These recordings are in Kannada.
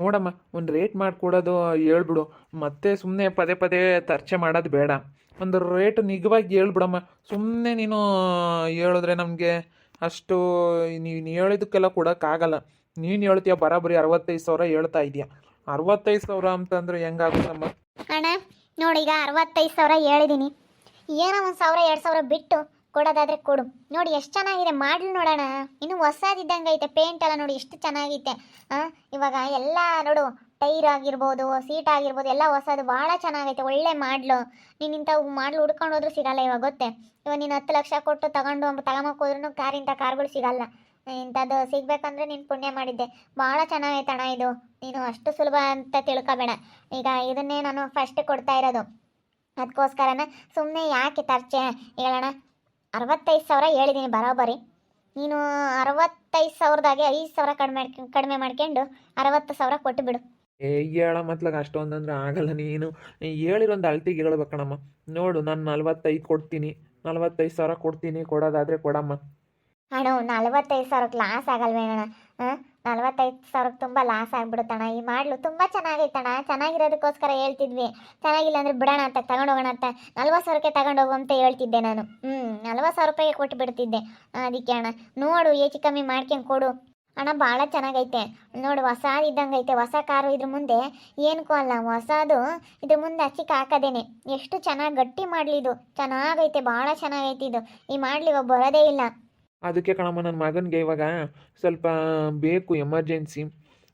ನೋಡಮ್ಮ, ಒಂದು ರೇಟ್ ಮಾಡಿಕೊಡೋದು ಹೇಳ್ಬಿಡು. ಮತ್ತೆ ಸುಮ್ಮನೆ ಪದೇ ಪದೇ ಚರ್ಚೆ ಮಾಡೋದು ಬೇಡ. ಒಂದು ರೇಟ್ ನಿಜವಾಗಿ ಹೇಳ್ಬಿಡಮ್ಮ. ಸುಮ್ಮನೆ ನೀನು ಹೇಳಿದ್ರೆ ನಮಗೆ ಅಷ್ಟು ನೀನು ಹೇಳಿದ್ದಕ್ಕೆಲ್ಲ ಕೊಡೋಕ್ಕಾಗಲ್ಲ. ನೀನು ಹೇಳ್ತೀಯ ಬರೋಬ್ಬರಿ 65,000 ಹೇಳ್ತಾ ಇದೆಯಾ. 65,000 ಅಂತಂದರೆ ಹೆಂಗಾಗುತ್ತಮ್ಮ? ಅಣ್ಣ ನೋಡಿ, ಈಗ 65,000 ಹೇಳಿದ್ದೀನಿ. ಏನೋ 1,000 2,000 ಬಿಟ್ಟು ಕೊಡೋದಾದ್ರೆ ಕೊಡು. ನೋಡಿ ಎಷ್ಟು ಚೆನ್ನಾಗಿದೆ ಮಾಡಲು, ನೋಡೋಣ. ಇನ್ನು ಹೊಸದಿದ್ದಂಗೆ ಐತೆ, ಪೇಂಟ್ ಎಲ್ಲ ನೋಡಿ ಎಷ್ಟು ಚೆನ್ನಾಗೈತೆ. ಇವಾಗ ಎಲ್ಲ ನೋಡು, ಟೈರ್ ಆಗಿರ್ಬೋದು, ಸೀಟ್ ಆಗಿರ್ಬೋದು, ಎಲ್ಲ ಹೊಸದು ಭಾಳ ಚೆನ್ನಾಗೈತೆ. ಒಳ್ಳೆ ಮಾಡಲು. ನೀನು ಇಂಥವು ಮಾಡಲು ಹುಡ್ಕೊಂಡು ಹೋದ್ರೂ ಸಿಗಲ್ಲ ಇವಾಗ, ಗೊತ್ತೇ. ಇವಾಗ ನೀನು 10 ಲಕ್ಷ ಕೊಟ್ಟು ತಗೊಂಬೋದ್ರೂ ಕಾರಿಂಥ ಕಾರ್ಗಳು ಸಿಗಲ್ಲ. ಇಂಥದ್ದು ಸಿಗ್ಬೇಕಂದ್ರೆ ನೀನು ಪುಣ್ಯ ಮಾಡಿದ್ದೆ. ಭಾಳ ಚೆನ್ನಾಗೈತೆ ಅಣ್ಣ ಇದು. ನೀನು ಅಷ್ಟು ಸುಲಭ ಅಂತ ತಿಳ್ಕೊಬೇಡ. ಈಗ ಇದನ್ನೇ ನಾನು ಫಸ್ಟ್ ಕೊಡ್ತಾ ಇರೋದು. ಅದಕ್ಕೋಸ್ಕರನ ಸುಮ್ಮನೆ ಯಾಕೆ ತರ್ಚೆ ಹೇಳೋಣ. 65,000 ಹೇಳಿದ್ದೀನಿ ಬರೋಬ್ಬರಿ. ನೀನು 65,000ದಾಗೆ 5,000 ಕಡಿಮೆ ಮಾಡ್ಕೊಂಡು 60,000 ಕೊಟ್ಟು ಬಿಡು. ಹೇಳ ಮತ್ಲಾಗ ಅಷ್ಟೊಂದಂದ್ರೆ ಆಗಲ್ಲ. ನೀನು ಹೇಳಿರೊಂದು ಅಳ್ತಿಗೆ ಹೇಳ್ಬೇಕಣಮ್ಮ. ನೋಡು, ನಾನು 45 ಕೊಡ್ತೀನಿ, 45,000 ಕೊಡ್ತೀನಿ. ಕೊಡೋದಾದರೆ ಕೊಡಮ್ಮ. ಅಣ್ಣ 45,000ಕ್ಕೆ ಲಾಸ್ ಆಗಲ್ವೇನಣ್ಣ? 45,000ಕ್ಕೆ ತುಂಬ ಲಾಸ್ ಆಗಿಬಿಡುತ್ತಣ್ಣ. ಈ ಮಾಡಲು ತುಂಬ ಚೆನ್ನಾಗೈತಣ್ಣ. ಚೆನ್ನಾಗಿರೋದಕ್ಕೋಸ್ಕರ ಹೇಳ್ತಿದ್ವಿ. ಚೆನ್ನಾಗಿಲ್ಲ ಅಂದರೆ ಬಿಡೋಣ ಅಂತ, ತಗೊಂಡೋಗೋಣ ಅಂತ. 40,000ಕ್ಕೆ ತಗೊಂಡೋಗು ಅಂತ ಹೇಳ್ತಿದ್ದೆ ನಾನು. 40,000 ರೂಪಾಯಿಗೆ ಕೊಟ್ಟು ಬಿಡ್ತಿದ್ದೆ. ಅದಕ್ಕೆ ಅಣ್ಣ ನೋಡು, ಹೆಚ್ಚು ಕಮ್ಮಿ ಮಾಡ್ಕೊಂಡು ಕೊಡು ಅಣ್ಣ. ಭಾಳ ಚೆನ್ನಾಗೈತೆ ನೋಡು, ಹೊಸದು ಇದ್ದಂಗೆ ಐತೆ. ಹೊಸ ಕಾರು ಇದ್ರ ಮುಂದೆ ಏನಕ್ಕೂ ಅಲ್ಲ. ಹೊಸದು ಇದ್ರ ಮುಂದೆ ಹಚ್ಚಿಕ್ಕೆ ಹಾಕೋದೇನೆ. ಎಷ್ಟು ಚೆನ್ನಾಗಿ ಗಟ್ಟಿ ಮಾಡಲಿದು, ಚೆನ್ನಾಗೈತೆ, ಭಾಳ ಚೆನ್ನಾಗೈತೆ ಇದು. ಈ ಮಾಡಲಿ ಇವಾಗ ಬರೋದೇ ಇಲ್ಲ. ಅದಕ್ಕೆ ಕಣಮ್ಮ, ನನ್ನ ಮಗನಿಗೆ ಇವಾಗ ಸ್ವಲ್ಪ ಬೇಕು, ಎಮರ್ಜೆನ್ಸಿ.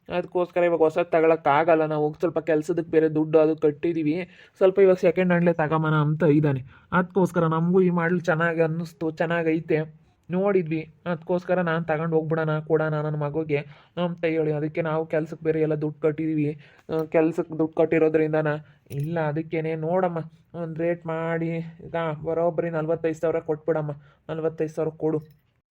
ಅದಕ್ಕೋಸ್ಕರ ಇವಾಗ ಹೊಸದು ತಗೊಳಕ್ಕಾಗಲ್ಲ. ನಾವು ಹೋಗಿ ಸ್ವಲ್ಪ ಕೆಲಸದಕ್ಕೆ ಬೇರೆ ದುಡ್ಡು ಅದು ಕಟ್ಟಿದ್ದೀವಿ. ಸ್ವಲ್ಪ ಇವಾಗ ಸೆಕೆಂಡ್ ಹ್ಯಾಂಡ್ಲೇ ತಗೊಂಬನ ಅಂತ ಇದ್ದಾನೆ. ಅದಕ್ಕೋಸ್ಕರ ನಮಗೂ ಈ ಮಾಡಲು ಚೆನ್ನಾಗಿ ಅನ್ನಿಸ್ತು, ಚೆನ್ನಾಗೈತೆ, ನೋಡಿದ್ವಿ. ಅದಕ್ಕೋಸ್ಕರ ನಾನು ತಗೊಂಡು ಹೋಗ್ಬಿಡೋಣ, ಕೊಡೋಣ ನನ್ನ ಮಗುಗೆ ಅಂತ ಹೇಳಿ. ಅದಕ್ಕೆ ನಾವು ಕೆಲಸಕ್ಕೆ ಬೇರೆ ಎಲ್ಲ ದುಡ್ಡು ಕಟ್ಟಿದ್ದೀವಿ. ಕೆಲಸಕ್ಕೆ ದುಡ್ಡು ಕಟ್ಟಿರೋದ್ರಿಂದನ ಇಲ್ಲ. ಅದಕ್ಕೇನೆ ನೋಡಮ್ಮ, ಒಂದು ರೇಟ್ ಮಾಡಿ ಈಗ ಬರೋಬ್ಬರಿ 45,000 ಕೊಟ್ಬಿಡಮ್ಮ. 45,000 ಕೊಡು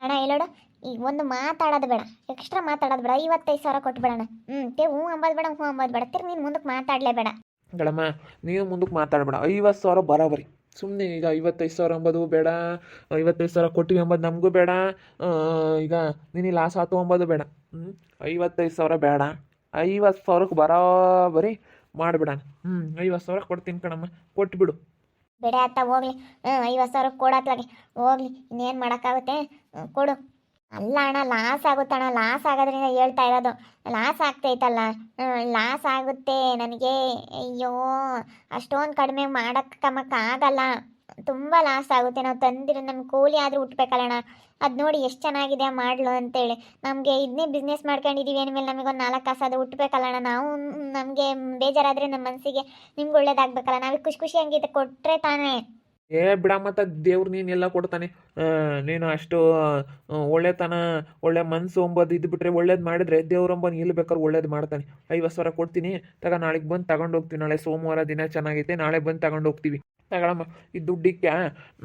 ಅಣ್ಣ. ಹೇಳೋಡು, ಈಗ ಒಂದು ಮಾತಾಡೋದು ಬೇಡ, ಎಕ್ಸ್ಟ್ರಾ ಮಾತಾಡೋದು ಬೇಡ. 55,000 ಕೊಟ್ಬಿಡೋಣ. ಹ್ಞೂ ಅಂಬೋದು ಬೇಡ, ಹ್ಞೂ ಅಂಬೋದು ಬೇಡ. ತಿರ್ಗಿ ನೀನು ಮುಂದಕ್ಕೆ ಮಾತಾಡಲೇಬೇಡ ಗಳಮ್ಮ. ನೀನು ಮುಂದಕ್ಕೆ ಮಾತಾಡಬೇಡ. 50,000 ಬರೋಬರಿ. ಸುಮ್ಮನೆ ಈಗ 55,000 ಅಂಬೋದು ಬೇಡ, 55,000 ಕೊಟ್ಟಿವಿ ಅಂಬೋದು ನಮಗೂ ಬೇಡ. ಈಗ ನೀನು ಲಾಸ್ ಆತು ಅಂಬೋದು ಬೇಡ. 55,000 ಬೇಡ, 50,000ಕ್ಕೆ ಬರೋಬರಿ ಮಾಡಿಬಿಡೋಣ. 50,000 ಕೊಡ್ತೀನಿ ಕಣಮ್ಮ, ಕೊಟ್ಬಿಡು. ಬೇಡ ಆತ ಹೋಗ್ಲಿ. 50,000 ಕೊಡತ್ಲಾಗೆ ಹೋಗ್ಲಿ, ಇನ್ನೇನು ಮಾಡೋಕ್ಕಾಗುತ್ತೆ. ಕೊಡು. ಅಲ್ಲ ಅಣ್ಣ, ಲಾಸ್ ಆಗುತ್ತಣ್ಣ. ಲಾಸ್ ಆಗೋದ್ರಿಂದ ಹೇಳ್ತಾ ಇರೋದು. ಲಾಸ್ ಆಗ್ತೈತಲ್ಲ, ಲಾಸ್ ಆಗುತ್ತೆ ನನಗೆ. ಅಯ್ಯೋ, ಅಷ್ಟೊಂದು ಕಡಿಮೆ ಮಾಡೋಕ್ಕಾಗಲ್ಲ. ತುಂಬ ಲಾಸ್ ಆಗುತ್ತೆ. ನಾವು ತಂದಿರೋ ನಮ್ಮ ಕೂಲಿ ಆದರೂ ಹುಟ್ಬೇಕಲ್ಲಣ್ಣ. ಅದು ನೋಡಿ ಎಷ್ಟು ಚೆನ್ನಾಗಿದೆ ಮಾಡಲು ಅಂತೇಳಿ. ನಮಗೆ ಇದನ್ನೇ ಬಿಸ್ನೆಸ್ ಮಾಡ್ಕೊಂಡಿದ್ದೀವಿ ಅಂದಮೇಲೆ ನಮಗೊಂದು 4 ಕಾಸು ಅದು ಹುಟ್ಬೇಕಲ್ಲಣ್ಣ. ನಾವು ನಮಗೆ ಬೇಜಾರಾದರೆ ನಮ್ಮ ಮನಸ್ಸಿಗೆ ನಿಮ್ಗೆ ಒಳ್ಳೇದಾಗಬೇಕಲ್ಲ. ನಾವು ಖುಷಿ ಖುಷಿ ಹಂಗಿದ್ದೆ ಕೊಟ್ಟರೆ ತಾನೇ. ಬಿಡ ಮತ್ತು ದೇವ್ರು ನೀನೆಲ್ಲ ಕೊಡ್ತಾನೆ. ನೀನು ಅಷ್ಟು ಒಳ್ಳೆತನ, ಒಳ್ಳೆ ಮನಸ್ಸು ಅಂಬೋದು ಇದ್ಬಿಟ್ರೆ, ಒಳ್ಳೇದು ಮಾಡಿದ್ರೆ ದೇವ್ರಂಬನು ಎಲ್ಲಿ ಬೇಕಾದ್ರೂ ಒಳ್ಳೇದು ಮಾಡ್ತಾನೆ. 50,000 ಕೊಡ್ತೀನಿ, ನಾಳೆಗೆ ಬಂದು ತಗೊಂಡು ಹೋಗ್ತೀವಿ. ನಾಳೆ ಸೋಮವಾರ ದಿನ ಚೆನ್ನಾಗೈತೆ, ನಾಳೆ ಬಂದು ತಗೊಂಡು ಹೋಗ್ತೀವಿ. ತಗೊಳಮ್ಮ, ಈ ದುಡ್ಡಿಕ್ಕೆ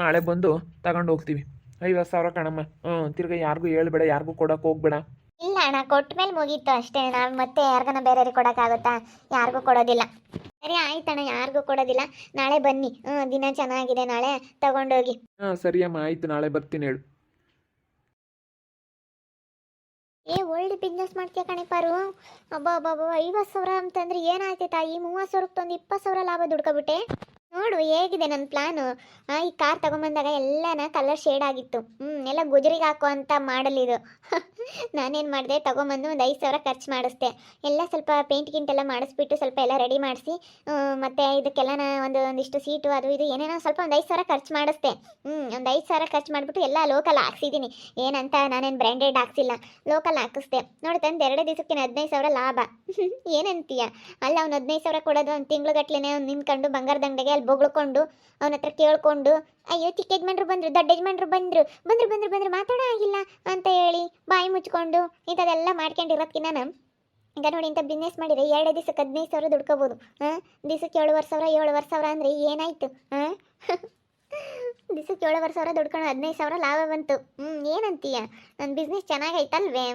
ನಾಳೆ ಬಂದು ತಗೊಂಡು ಹೋಗ್ತೀವಿ. 50,000 ಕಣಮ್ಮ. ತಿರ್ಗಿ ಯಾರಿಗೂ ಹೇಳ್ಬೇಡ, ಯಾರಿಗೂ ಕೊಡೋಕೆ ಹೋಗ್ಬೇಡ. ಇಲ್ಲ ಅಣ್ಣ, ಕೊಟ್ಟ ಮೇಲೆ ಮುಗೀತು ಅಷ್ಟೇ. ನಾವು ಮತ್ತೆ ಯಾರಿಗಾನ ಬೇರೆಯವ್ರಿಗೆ ಕೊಡೋಕ್ಕಾಗುತ್ತಾ? ಯಾರಿಗೂ ಕೊಡೋದಿಲ್ಲ. ಸರಿ ಆಯ್ತಣ್ಣ, ಯಾರಿಗೂ ಕೊಡೋದಿಲ್ಲ. ನಾಳೆ ಬನ್ನಿ. ದಿನ ಚೆನ್ನಾಗಿದೆ, ನಾಳೆ ತಗೊಂಡೋಗಿ. ಸರಿ ಅಮ್ಮ, ಆಯಿತು, ನಾಳೆ ಬರ್ತೀನಿ ಹೇಳು. ಒಳ್ಳೆ ಬಿಸ್ನೆಸ್ ಮಾಡ್ತೀಯ ಕಣಿಪಾರು. ಅಬ್ಬಾ 50,000 ಅಂತಂದ್ರೆ ಏನಾಯ್ತು ತಾಯಿ? 30,000ಕ್ಕೆ ತಂದು 20,000 ಲಾಭ ದುಡ್ಕೊಬಿಟ್ಟೆ. ನೋಡು ಹೇಗಿದೆ ನನ್ನ ಪ್ಲಾನು. ಈ ಕಾರ್ ತಗೊಂಬಂದಾಗ ಎಲ್ಲನ ಕಲರ್ ಶೇಡ್ ಆಗಿತ್ತು. ಎಲ್ಲ ಗುಜರಿಗೆ ಹಾಕೋ ಅಂತ ಮಾಡಲಿದು. ನಾನೇನು ಮಾಡಿದೆ, ತಗೊಂಬಂದು ಒಂದು 5,000 ಖರ್ಚು ಮಾಡಿಸ್ದೆ. ಎಲ್ಲ ಸ್ವಲ್ಪ ಪೇಂಟ್ ಗಿಂಟೆಲ್ಲ ಮಾಡಿಸ್ಬಿಟ್ಟು ಸ್ವಲ್ಪ ಎಲ್ಲ ರೆಡಿ ಮಾಡಿಸಿ, ಮತ್ತು ಇದಕ್ಕೆಲ್ಲ ಒಂದಿಷ್ಟು ಸೀಟು ಅದು ಇದು ಏನೇನೋ ಸ್ವಲ್ಪ ಒಂದು 5,000 ಖರ್ಚು ಮಾಡಿಸ್ದೆ. ಒಂದು 5,000 ಖರ್ಚು ಮಾಡಿಬಿಟ್ಟು ಎಲ್ಲ ಲೋಕಲ್ ಹಾಕ್ಸಿದ್ದೀನಿ. ಏನಂತ ನಾನೇನು ಬ್ರ್ಯಾಂಡೆಡ್ ಹಾಕ್ಸಿಲ್ಲ, ಲೋಕಲ್ ಹಾಕಿಸ್ದೆ. ನೋಡಿ ತಂದು 2 ದಿವಸಕ್ಕೆ 15,000 ಲಾಭ. ಏನಂತೀಯ? ಅಲ್ಲ, ಅವ್ನು 15,000 ಕೊಡೋದು, ಒಂದು ತಿಂಗ್ಳುಗಟ್ಲೆ ಅವ್ನು ನಿಂತ್ಕೊಂಡು ಬಂಗಾರದ ಅಂಗಡಿಗೆ ಅಲ್ಲಿ ಬೊಗಳ್ಕೊಂಡು ಅವನ ಹತ್ರ ಕೇಳ್ಕೊಂಡು, ಅಯ್ಯೋ ಚಿಕ್ಕ ಯಜಮಾನ್ರು ಬಂದರು, ದೊಡ್ಡ ಯಜಮಾನ್ರು ಬಂದರು ಮಾತಾಡೋ ಆಗಿಲ್ಲ ಅಂತ ಹೇಳಿ ಬಾಯಿ ಮುಚ್ಕೊಂಡು ಇಂಥದ್ದೆಲ್ಲ ಮಾಡ್ಕೊಂಡಿರೋದಕ್ಕಿನ್ನ ಈಗ ನೋಡಿ, ಇಂಥ ಬಿಸ್ನೆಸ್ ಮಾಡಿದರೆ 2 ದಿವಸಕ್ಕೆ 15,000 ದುಡ್ಕೋಬೋದು. ದಿವಸಕ್ಕೆ 7,500 ಅಂದರೆ ಏನಾಯಿತು? ದಿವಸಕ್ಕೆ 7,500 ದುಡ್ಕೊಂಡು 15,000 ಲಾಭ ಬಂತು. ಏನಂತೀಯ? ನನ್ನ ಬಿಸ್ನೆಸ್ ಚೆನ್ನಾಗೈತಲ್ವೇ?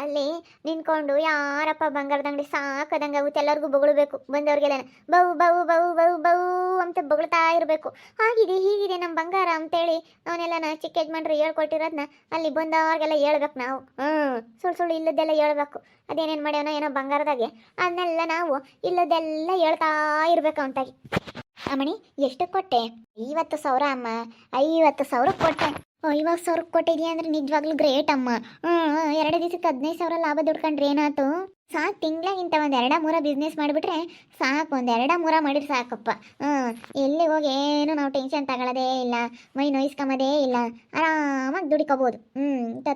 ಅಲ್ಲಿ ನಿಂತ್ಕೊಂಡು ಯಾರಪ್ಪ ಬಂಗಾರದ ಅಂಗಡಿ ಸಾಕದಂಗೆ ಆಗುತ್ತೆ, ಎಲ್ಲರಿಗೂ ಬೊಗಳ್ಬೇಕು, ಬಂದವ್ರಿಗೆಲ್ಲ ಬೌ ಬೌ ಬೌ ಬೌ ಬೌ ಅಂತ ಬೊಗಳ್ತಾ ಇರಬೇಕು. ಹಾಗಿದೆ ಹೀಗಿದೆ ನಮ್ಮ ಬಂಗಾರ ಅಂತೇಳಿ ಅವನ್ನೆಲ್ಲ ಚಿಕ್ಕ ಯಜಮಾನ್ರು ಹೇಳ್ಕೊಟ್ಟಿರೋದನ್ನ ಅಲ್ಲಿ ಬಂದವ್ರಿಗೆಲ್ಲ ಹೇಳ್ಬೇಕು ನಾವು. ಸುಳ್ಳು ಸುಳ್ಳು ಇಲ್ಲದೆಲ್ಲ ಹೇಳ್ಬೇಕು. ಅದೇನೇನು ಮಾಡ್ಯಾನೋ ಏನೋ ಬಂಗಾರದಾಗೆ ಅದನ್ನೆಲ್ಲ ನಾವು ಇಲ್ಲದೆಲ್ಲ ಹೇಳ್ತಾ ಇರ್ಬೇಕು ಅಂತಾಗಿ. ಅಮ್ಮಣಿ ಎಷ್ಟು ಕೊಟ್ಟೆ? 50,000 ಅಮ್ಮ. 50,000 ಕೊಟ್ಟೆ. 50,000 ಕೊಟ್ಟಿದ್ಯಾ ಅಂದ್ರೆ ನಿಜವಾಗ್ಲೂ ಗ್ರೇಟ್ ಅಮ್ಮ. 2 ದಿವಸಕ್ಕೆ 15,000 ಲಾಭ ದುಡ್ಕೊಂಡ್ರೆ ಏನಾಯ್ತು? ಸಾಕು, ತಿಂಗ್ಳಾಗಿಂತ ಒಂದು 2-3 ಬಿಸ್ನೆಸ್ ಮಾಡಿಬಿಟ್ರೆ ಸಾಕು, ಒಂದು 2-3 ಮಾಡಿದ್ರೆ ಸಾಕಪ್ಪ. ಎಲ್ಲಿ ಹೋಗಿ ಏನು ನಾವು ಟೆನ್ಷನ್ ತಗೊಳ್ಳೋದೇ ಇಲ್ಲ, ಮೈ ನೋಯಿಸ್ಕೊಂಬೋದೇ ಇಲ್ಲ, ಆರಾಮಾಗಿ ದುಡಿಕೋಬೋದು.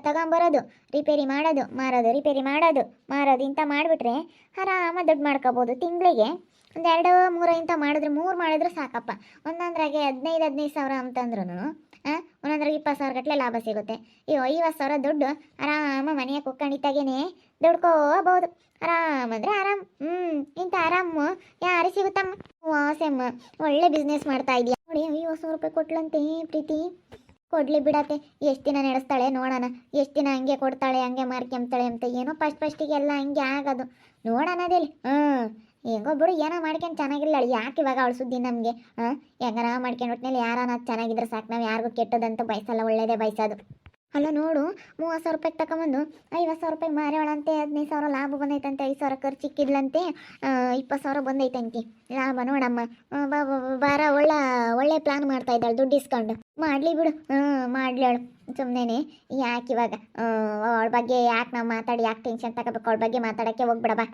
ತಗೊಂಬರೋದು, ರಿಪೇರಿ ಮಾಡೋದು, ಮಾರೋದು, ರಿಪೇರಿ ಮಾಡೋದು, ಮಾರೋದು ಇಂಥ ಮಾಡಿಬಿಟ್ರೆ ಆರಾಮಾಗಿ ದುಡ್ಡು ಮಾಡ್ಕೋಬೋದು. ತಿಂಗಳಿಗೆ ಒಂದು 2-3 ಇಂಥ ಮಾಡಿದ್ರೆ 3 ಮಾಡಿದ್ರೆ ಸಾಕಪ್ಪ. ಒಂದೊಂದ್ರಾಗೆ 15,000 ಅಂತಂದ್ರೂ ಒಂದೊಂದ್ರಾಗೆ 20,000 ಗಟ್ಟಲೆ ಲಾಭ ಸಿಗುತ್ತೆ. ಈ 50,000 ದುಡ್ಡು ಆರಾಮ ಮನೆಯ ಕುಕ್ಕಣಿತಾಗೇನೆ ದುಡ್ಕೋಬಹುದು. ಆರಾಮಂದ್ರೆ ಆರಾಮ್. ಇಂಥ ಆರಾಮು ಯಾರು ಸಿಗುತ್ತಮ್ಮ? ವಾಸಮ್ಮ ಒಳ್ಳೆ ಬಿಸ್ನೆಸ್ ಮಾಡ್ತಾ ಇದೆಯಾ ನೋಡಿ. 50,000 ರೂಪಾಯಿ ಕೊಟ್ಲಂತೆ ಪ್ರೀತಿ. ಕೊಡ್ಲಿ ಬಿಡತ್ತೆ, ಎಷ್ಟು ದಿನ ನಡೆಸ್ತಾಳೆ ನೋಡೋಣ. ಎಷ್ಟು ದಿನ ಹಂಗೆ ಕೊಡ್ತಾಳೆ, ಹಂಗೆ ಮಾರ್ಕೊಂತಾಳೆ ಅಂತ. ಏನೋ ಫಸ್ಟಿಗೆಲ್ಲ ಹಂಗೆ ಆಗೋದು, ನೋಡೋಣ ಅದೇಲಿ. ಹೆಂಗೋ ಬಿಡು, ಏನೋ ಮಾಡ್ಕೊಂಡು ಚೆನ್ನಾಗಿಲ್ಲ. ಯಾಕೆ ಇವಾಗ ಅವಳು ಸುದ್ದಿ ನಮಗೆ? ಹೆಂಗನ ಮಾಡ್ಕೊಂಡು ಒಟ್ಟಿನಲ್ಲಿ ಯಾರನ್ನ ಚೆನ್ನಾಗಿದ್ರೆ ಸಾಕು, ನಾವು ಯಾರಿಗೂ ಕೆಟ್ಟದಂತ ಬಯಸಲ್ಲ, ಒಳ್ಳೇದೇ ಬಯಸೋದು. ಅಲ್ಲ ನೋಡು, 30,000 ರೂಪಾಯಿಗೆ ತಗೊಂಬಂದು 50,000 ರೂಪಾಯಿಗೆ ಮಾರೇವಳಂತೆ. 15,000 ಲಾಭ ಬಂದೈತಂತೆ, 5,000 ಖರ್ಚಿಕ್ಕಿದ್ಲಂತೆ, 20,000 ಬಂದೈತಂತೆ ಲಾಭ. ನೋಡಮ್ಮ, ಬಾರ ಒಳ್ಳೆ ಪ್ಲಾನ್ ಮಾಡ್ತಾ ಇದ್ದಾಳೆ, ದುಡ್ಡು ಇಸ್ಕೊಂಡು. ಮಾಡಲಿ ಬಿಡು, ಮಾಡಲಿ ಅವಳು. ಸುಮ್ಮನೆ ಯಾಕೆ ಇವಾಗ ಅವಳ ಬಗ್ಗೆ ಯಾಕೆ ನಾವು ಮಾತಾಡಿ ಯಾಕೆ ಟೆನ್ಷನ್ ತಗೋಬೇಕು? ಅವಳ ಬಗ್ಗೆ ಮಾತಾಡೋಕ್ಕೆ ಹೋಗ್ಬಿಡಬಾ.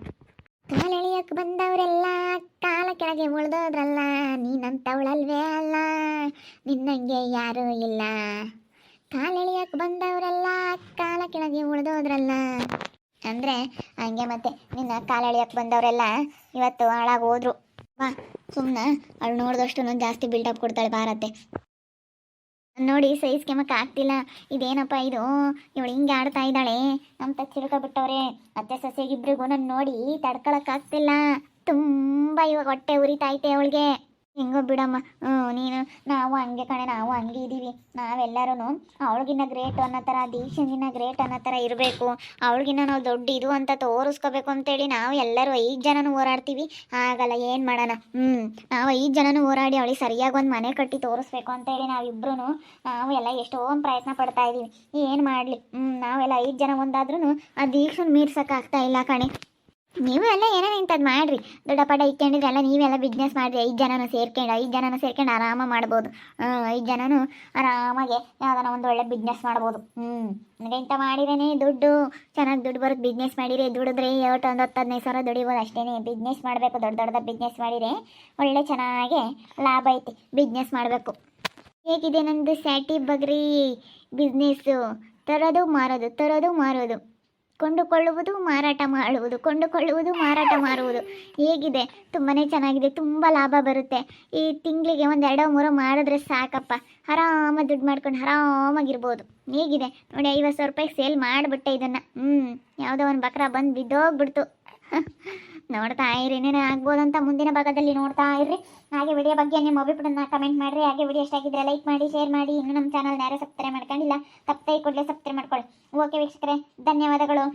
ಕಾಲೆಳೆಯಕ್ಕೆ ಬಂದವರೆಲ್ಲ ಕಾಲ ಕೆಳಗೆ ಉಳ್ದೋದ್ರಲ್ಲ, ನೀನಂತವಳಲ್ವೇ ಅಲ್ಲ, ನಿನ್ನಂಗೆ ಯಾರೂ ಇಲ್ಲ. ಕಾಲೆಳೆಯಕ್ಕೆ ಬಂದವರೆಲ್ಲ ಕಾಲ ಕೆಳಗೆ ಉಳ್ದೋದ್ರಲ್ಲ ಅಂದರೆ ಹಂಗೆ. ಮತ್ತೆ ನಿನ್ನ ಕಾಲೆಳೆಯಕ್ಕೆ ಬಂದವರೆಲ್ಲ ಇವತ್ತು ಹಾಳಾಗಿ ಹೋದ್ರು. ಬಾ ಸುಮ್ಮನೆ, ಅವಳು ನೋಡಿದಷ್ಟು ಜಾಸ್ತಿ ಬಿಲ್ಡಪ್ ಕೊಡ್ತಾಳೆ ಭಾರತೆ. ನೋಡಿ ಸೈಜ್ ಕೆಮಕ್ಕೆ ಆಗ್ತಿಲ್ಲ. ಇದೇನಪ್ಪ ಇದು, ಇವಳು ಹಿಂಗೆ ಆಡ್ತಾ ಇದ್ದಾಳೆ ಅಂತ ಚಿಡ್ಕೊಬಿಟ್ಟವ್ರೆ. ಅತ್ತೆ ಸೊಸೆಗಿಬ್ರಿಗೂ ನಾನು ನೋಡಿ ತಡ್ಕೊಳಕ್ಕಾಗ್ತಿಲ್ಲ. ತುಂಬ ಇವಾಗ ಹೊಟ್ಟೆ ಉರಿತೈತೆ ಅವಳಿಗೆ. ಹೆಂಗೋ ಬಿಡಮ್ಮ, ನೀನು ನಾವು ಹಂಗೆ ಕಣೆ, ನಾವು ಹಂಗೆ ಇದ್ದೀವಿ ನಾವೆಲ್ಲರೂ. ಅವಳಿಗಿನ್ನ ಗ್ರೇಟ್ ಅನ್ನೋ ಥರ, ದೀಕ್ಷೆಗಿನ್ನ ಗ್ರೇಟ್ ಅನ್ನೋ ಥರ ಇರಬೇಕು. ಅವಳಿಗಿನ್ನ ನಾವು ದೊಡ್ಡ ಇದು ಅಂತ ತೋರಿಸ್ಕೋಬೇಕು ಅಂತೇಳಿ ನಾವು ಎಲ್ಲರೂ 5 ಜನನೂ ಹೋರಾಡ್ತೀವಿ. ಆಗಲ್ಲ, ಏನು ಮಾಡೋಣ? ನಾವು 5 ಜನನೂ ಹೋರಾಡಿ ಅವಳಿಗೆ ಸರಿಯಾಗಿ ಒಂದು ಮನೆ ಕಟ್ಟಿ ತೋರಿಸ್ಬೇಕು ಅಂತೇಳಿ ನಾವಿಬ್ರು ನಾವು ಎಲ್ಲ ಎಷ್ಟೊಂದು ಪ್ರಯತ್ನ ಪಡ್ತಾ ಇದ್ದೀವಿ. ಏನು ಮಾಡಲಿ, ನಾವೆಲ್ಲ 5 ಜನ ಒಂದಾದ್ರೂ ಆ ದೀಕ್ಷೆನ ಮೀರ್ಸೋಕ್ಕಾಗ್ತಾ ಇಲ್ಲ ಕಣೆ. ನೀವು ಎಲ್ಲ ಏನೇನು ಇಂಥದ್ದು ಮಾಡಿರಿ, ದೊಡ್ಡ ಪಡ ಇಟ್ಕೊಂಡಿದ್ರೆಲ್ಲ ನೀವೆಲ್ಲ ಬಿಸ್ನೆಸ್ ಮಾಡಿರಿ. 5 ಜನನೂ ಸೇರ್ಕೊಂಡು ಆರಾಮ ಮಾಡ್ಬೋದು. 5 ಜನನೂ ಆರಾಮಾಗೆ ಯಾವ್ದಾನ ಒಂದು ಒಳ್ಳೆ ಬಿಸ್ನೆಸ್ ಮಾಡ್ಬೋದು. ನನಗೆ ಇಂಥ ಮಾಡಿರೇನೆ ದುಡ್ಡು ಚೆನ್ನಾಗಿ ದುಡ್ಡು ಬರುತ್ತೆ. ಬಿಸ್ನೆಸ್ ಮಾಡಿರಿ, ದುಡಿದ್ರೆ 10-15,000 ದುಡಿಬೋದು ಅಷ್ಟೇ. ಬಿಸ್ನೆಸ್ ಮಾಡಬೇಕು, ದೊಡ್ಡ ಬಿಸ್ನೆಸ್ ಮಾಡಿದರೆ ಒಳ್ಳೆ ಚೆನ್ನಾಗೆ ಲಾಭ ಐತಿ. ಬಿಸ್ನೆಸ್ ಮಾಡಬೇಕು. ಹೇಗಿದೆ ನಂದು ಸ್ಯಾಟಿ ಬಗ್ರಿ ಬಿಸ್ನೆಸ್ಸು? ತರೋದು ಮಾರೋದು, ಕೊಂಡುಕೊಳ್ಳುವುದು ಮಾರಾಟ ಮಾರುವುದು. ಹೇಗಿದೆ? ತುಂಬಾ ಚೆನ್ನಾಗಿದೆ, ತುಂಬ ಲಾಭ ಬರುತ್ತೆ. ಈ ತಿಂಗಳಿಗೆ ಒಂದು 2-3 ಮಾಡಿದ್ರೆ ಸಾಕಪ್ಪ, ಆರಾಮ ದುಡ್ಡು ಮಾಡ್ಕೊಂಡು ಆರಾಮಾಗಿರ್ಬೋದು. ಹೇಗಿದೆ ನೋಡಿ, 50,000 ರೂಪಾಯಿಗೆ ಸೇಲ್ ಮಾಡಿಬಿಟ್ಟೆ ಇದನ್ನು. ಯಾವುದೋ ಒಂದು ಬಕ್ರ ಬಂದು ಬಿದ್ದೋಗ್ಬಿಡ್ತು. ನೋಡ್ತಾ ಇರಿ, ಏನೇನು ಆಗ್ಬೋದಂತ ಮುಂದಿನ ಭಾಗದಲ್ಲಿ ನೋಡ್ತಾ ಇರ್ರಿ. ಹಾಗೆ ವಿಡಿಯೋ ಬಗ್ಗೆ ನಿಮ್ಮ ಅಭಿಪ್ರಾಯನ ಕಮೆಂಟ್ ಮಾಡಿರಿ. ಹಾಗೆ ವಿಡಿಯೋ ಇಷ್ಟ ಆಗಿದ್ರೆ ಲೈಕ್ ಮಾಡಿ, ಶೇರ್ ಮಾಡಿ. ಇನ್ನು ನಮ್ಮ ಚಾನಲ್ ಯಾರು ಸಬ್ಸ್ಕ್ರೈಬ್ ಮಾಡ್ಕೊಂಡಿಲ್ಲ, ತಪ್ಪದೇ ಕೂಡಲೇ ಸಬ್ಸ್ಕ್ರೈಬ್ ಮಾಡ್ಕೊಳ್ಳಿ. ಓಕೆ ವೀಕ್ಷಕರೇ, ಧನ್ಯವಾದಗಳು.